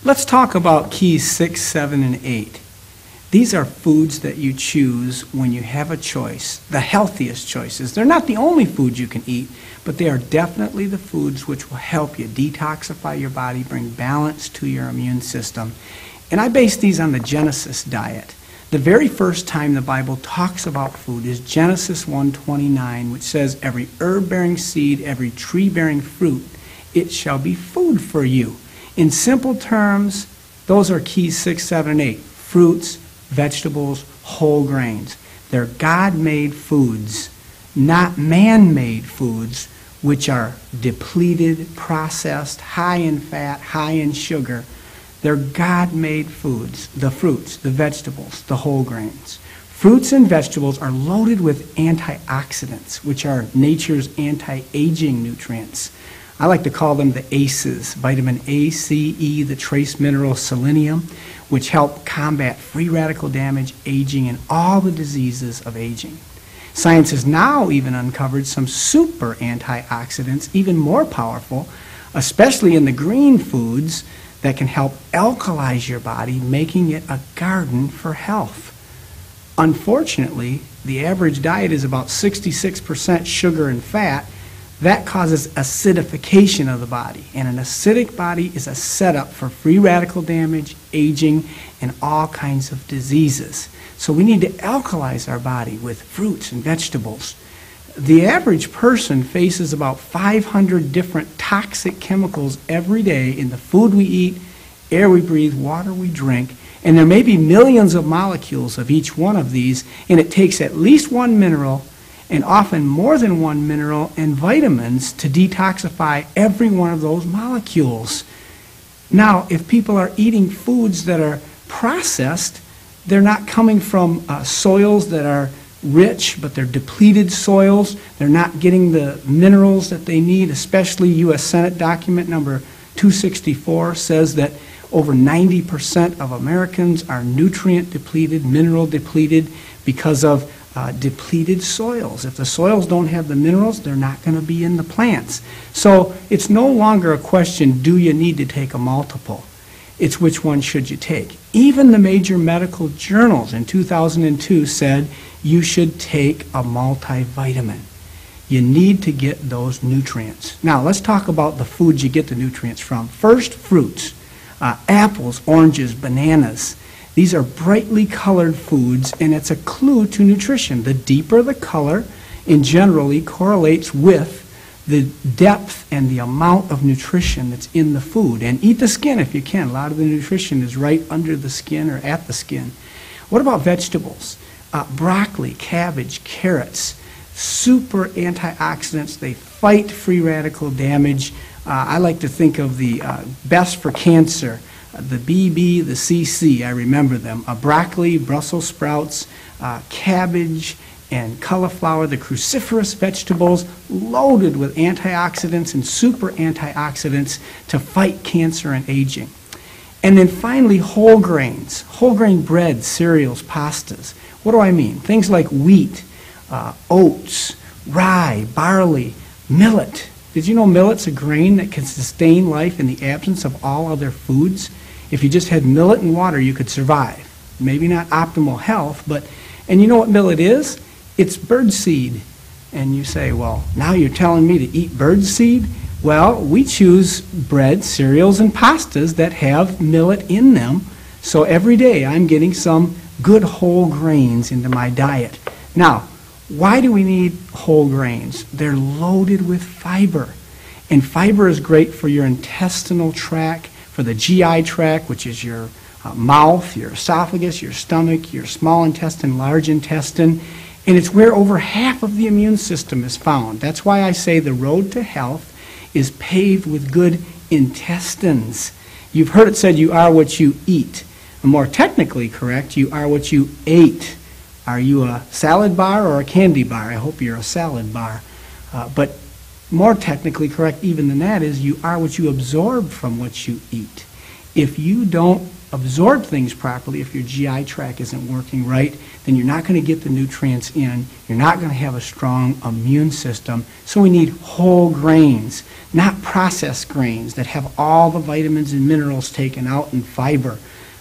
Let's talk about keys 6, 7, and 8. These are foods that you choose when you have a choice, the healthiest choices. They're not the only foods you can eat, but they are definitely the foods which will help you detoxify your body, bring balance to your immune system. And I base these on the Genesis diet. The very first time the Bible talks about food is Genesis 1:29, which says, "Every herb-bearing seed, every tree-bearing fruit, it shall be food for you." In simple terms, those are keys 6, 7, and 8. Fruits, vegetables, whole grains. They're God-made foods, not man-made foods, which are depleted, processed, high in fat, high in sugar. They're God-made foods, the fruits, the vegetables, the whole grains. Fruits and vegetables are loaded with antioxidants, which are nature's anti-aging nutrients. I like to call them the ACEs, vitamin A, C, E, the trace mineral selenium, which help combat free radical damage, aging, and all the diseases of aging. Science has now even uncovered some super antioxidants, even more powerful, especially in the green foods, that can help alkalize your body, making it a garden for health. Unfortunately, the average diet is about 66% sugar and fat. That causes acidification of the body, and an acidic body is a setup for free radical damage, aging, and all kinds of diseases. So we need to alkalize our body with fruits and vegetables. The average person faces about 500 different toxic chemicals every day in the food we eat, air we breathe, water we drink, and there may be millions of molecules of each one of these, and it takes at least one mineral and often more than one mineral and vitamins to detoxify every one of those molecules. Now, if people are eating foods that are processed, they're not coming from soils that are rich, but they're depleted soils. They're not getting the minerals that they need, especially U.S. Senate document number 264 says that over 90% of Americans are nutrient depleted, mineral depleted because of depleted soils. If the soils don't have the minerals, they're not going to be in the plants. So it's no longer a question, do you need to take a multiple? It's which one should you take. Even the major medical journals in 2002 said you should take a multivitamin. You need to get those nutrients. Now let's talk about the foods you get the nutrients from. First, fruits. Apples, oranges, bananas. These are brightly colored foods, and it's a clue to nutrition. The deeper the color, and generally correlates with the depth and the amount of nutrition that's in the food. And eat the skin if you can. A lot of the nutrition is right under the skin or at the skin. What about vegetables? Broccoli, cabbage, carrots, super antioxidants. They fight free radical damage. I like to think of the best for cancer, the BB, the CC, I remember them. Broccoli, Brussels sprouts, cabbage, and cauliflower, the cruciferous vegetables, loaded with antioxidants and super antioxidants to fight cancer and aging. And then finally, whole grains, whole grain bread, cereals, pastas. What do I mean? Things like wheat, oats, rye, barley, millet. Did you know millet's a grain that can sustain life in the absence of all other foods? If you just had millet and water, you could survive. Maybe not optimal health, but, and you know what millet is? It's birdseed. And you say, well, now you're telling me to eat birdseed? Well, we choose bread, cereals, and pastas that have millet in them. So every day I'm getting some good whole grains into my diet. Now, why do we need whole grains? They're loaded with fiber. And fiber is great for your intestinal tract, for the GI tract, which is your mouth, your esophagus, your stomach, your small intestine, large intestine. And it's where over half of the immune system is found. That's why I say the road to health is paved with good intestines. You've heard it said you are what you eat. More technically correct, you are what you ate. Are you a salad bar or a candy bar? I hope you're a salad bar. But more technically correct even than that is you are what you absorb from what you eat. If you don't absorb things properly, if your GI tract isn't working right, then you're not going to get the nutrients in. You're not going to have a strong immune system. So we need whole grains, not processed grains that have all the vitamins and minerals taken out and fiber.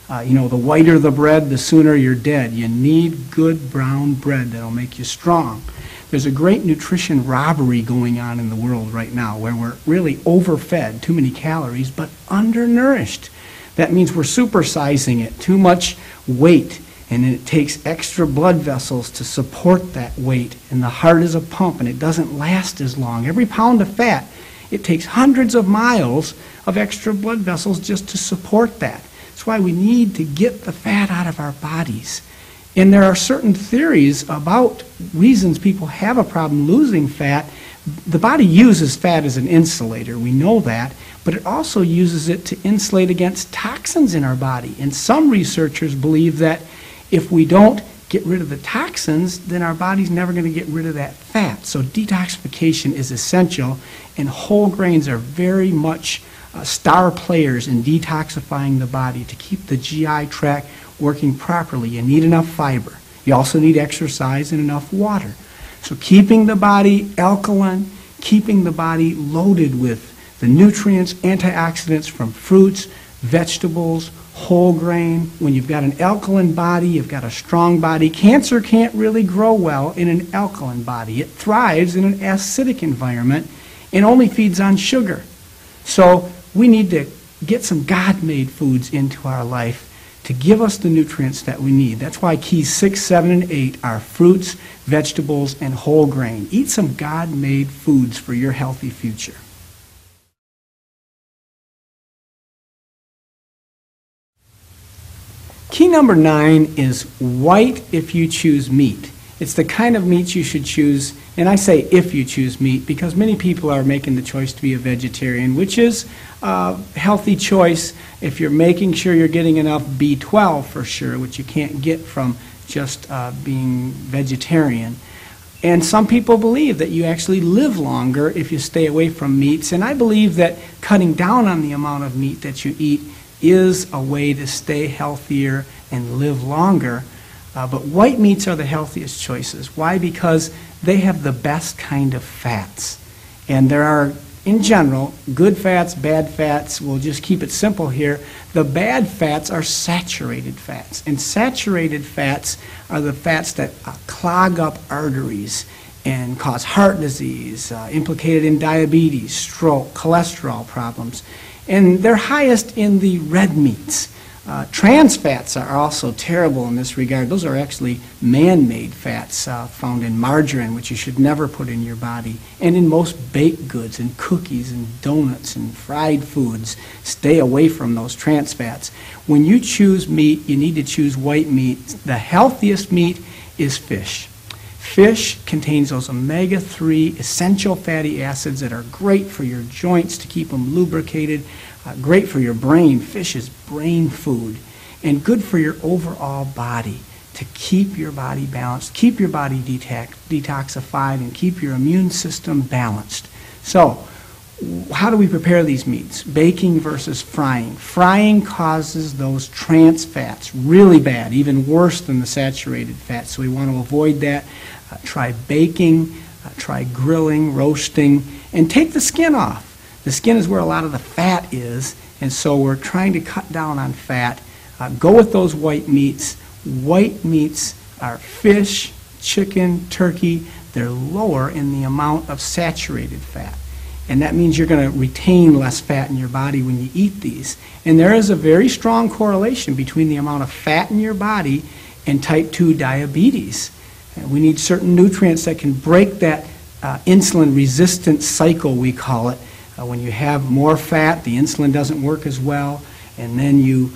The whiter the bread, the sooner you're dead. You need good brown bread that'll make you strong. There's a great nutrition robbery going on in the world right now where we're really overfed, too many calories, but undernourished. That means we're supersizing it, too much weight, and it takes extra blood vessels to support that weight, and the heart is a pump, and it doesn't last as long. Every pound of fat, it takes hundreds of miles of extra blood vessels just to support that. That's why we need to get the fat out of our bodies. And there are certain theories about reasons people have a problem losing fat. The body uses fat as an insulator, we know that, but it also uses it to insulate against toxins in our body. And some researchers believe that if we don't get rid of the toxins, then our body's never going to get rid of that fat. So detoxification is essential, and whole grains are very much star players in detoxifying the body to keep the GI tract working properly. You need enough fiber. You also need exercise and enough water. So keeping the body alkaline, keeping the body loaded with the nutrients, antioxidants from fruits, vegetables, whole grain. When you've got an alkaline body, you've got a strong body. Cancer can't really grow well in an alkaline body. It thrives in an acidic environment and only feeds on sugar. So we need to get some God-made foods into our life to give us the nutrients that we need. That's why keys 6, 7, and 8 are fruits, vegetables, and whole grain. Eat some God-made foods for your healthy future. Key number 9 is white if you choose meat. It's the kind of meat you should choose, and I say if you choose meat because many people are making the choice to be a vegetarian, which is a healthy choice if you're making sure you're getting enough B12 for sure, which you can't get from just being vegetarian. And some people believe that you actually live longer if you stay away from meats, and I believe that cutting down on the amount of meat that you eat is a way to stay healthier and live longer. But white meats are the healthiest choices. Why? Because they have the best kind of fats. And there are, in general, good fats, bad fats. We'll just keep it simple here. The bad fats are saturated fats. And saturated fats are the fats that clog up arteries and cause heart disease, implicated in diabetes, stroke, cholesterol problems. And they're highest in the red meats. Trans fats are also terrible in this regard. Those are actually man-made fats found in margarine, which you should never put in your body, and in most baked goods and cookies and donuts and fried foods. Stay away from those trans fats. When you choose meat, you need to choose white meat. The healthiest meat is fish. Fish contains those omega-3 essential fatty acids that are great for your joints to keep them lubricated, great for your brain. Fish is brain food, and good for your overall body to keep your body balanced, keep your body detoxified, and keep your immune system balanced. So, how do we prepare these meats? Baking versus frying. Frying causes those trans fats really bad, even worse than the saturated fats, so we want to avoid that. Try baking, try grilling, roasting, and take the skin off. The skin is where a lot of the fat is, and so we're trying to cut down on fat. Go with those white meats. White meats are fish, chicken, turkey. They're lower in the amount of saturated fat. And that means you're going to retain less fat in your body when you eat these. And there is a very strong correlation between the amount of fat in your body and type 2 diabetes. And we need certain nutrients that can break that insulin resistance cycle, we call it. When you have more fat, the insulin doesn't work as well, and then you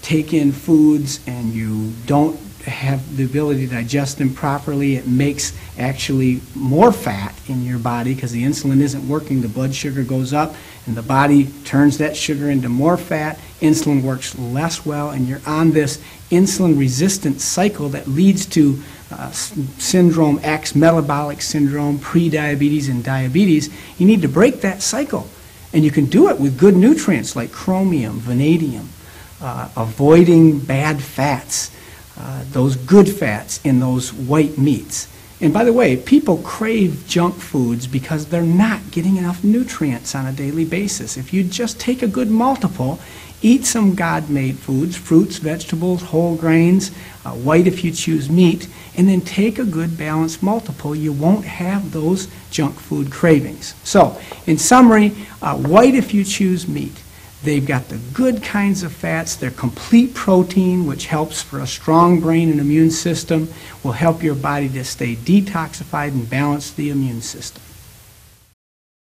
take in foods and you don't have the ability to digest them properly. It makes actually more fat in your body because the insulin isn't working. The blood sugar goes up, and the body turns that sugar into more fat. Insulin works less well, and you're on this insulin resistance cycle that leads to syndrome X, metabolic syndrome, prediabetes, and diabetes. You need to break that cycle, and you can do it with good nutrients like chromium, vanadium, avoiding bad fats, those good fats in those white meats. And by the way, people crave junk foods because they're not getting enough nutrients on a daily basis. If you just take a good multiple, eat some God-made foods, fruits, vegetables, whole grains, white if you choose meat, and then take a good balanced multiple, you won't have those junk food cravings. So, in summary, white if you choose meat. They've got the good kinds of fats. They're complete protein, which helps for a strong brain and immune system, will help your body to stay detoxified and balance the immune system.